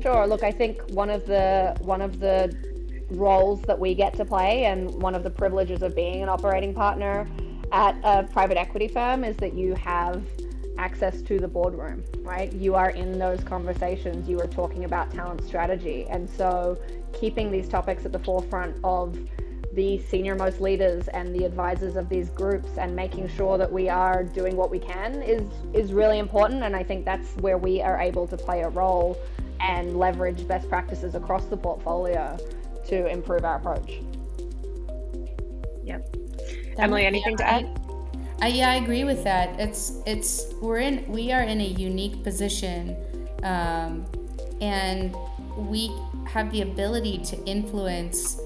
Sure. Look, I think one of the roles that we get to play, and one of the privileges of being an operating partner at a private equity firm, is that you have access to the boardroom, right? You are in those conversations, you are talking about talent strategy. And so keeping these topics at the forefront of the senior most leaders and the advisors of these groups, and making sure that we are doing what we can, is really important. And I think that's where we are able to play a role and leverage best practices across the portfolio to improve our approach. Yep. Emily, anything to add? I agree with that. We are in a unique position, and we have the ability to influence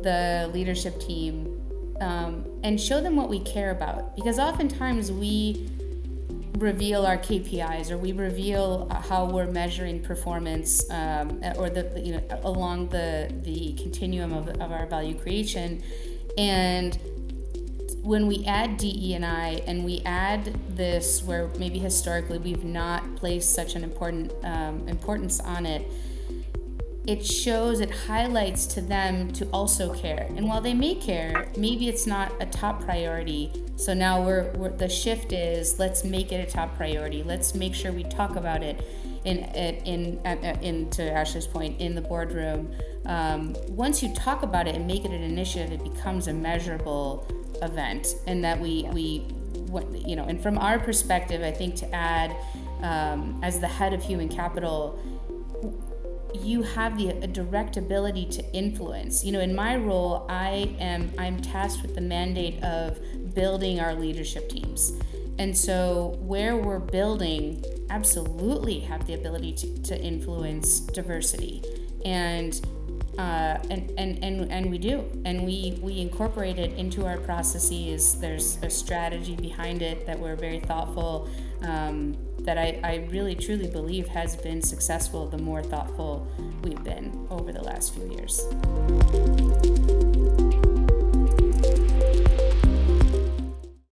the leadership team, and show them what we care about. Because oftentimes we reveal our KPIs, or we reveal how we're measuring performance, or along the continuum of our value creation. And when we add DE&I, and we add this where maybe historically we've not placed such an importance on it, it highlights to them to also care. And while they may care, maybe it's not a top priority. So now the shift is, let's make it a top priority. Let's make sure we talk about it in to Ashley's point, in the boardroom. Once you talk about it and make it an initiative, it becomes a measurable event. And that and from our perspective, I think to add, as the head of human capital, you have a direct ability to influence. In my role, I'm tasked with the mandate of building our leadership teams. And so where we're building, absolutely have the ability to influence diversity. And we do. And we incorporate it into our processes. There's a strategy behind it that we're very thoughtful, that I really truly believe has been successful the more thoughtful we've been over the last few years.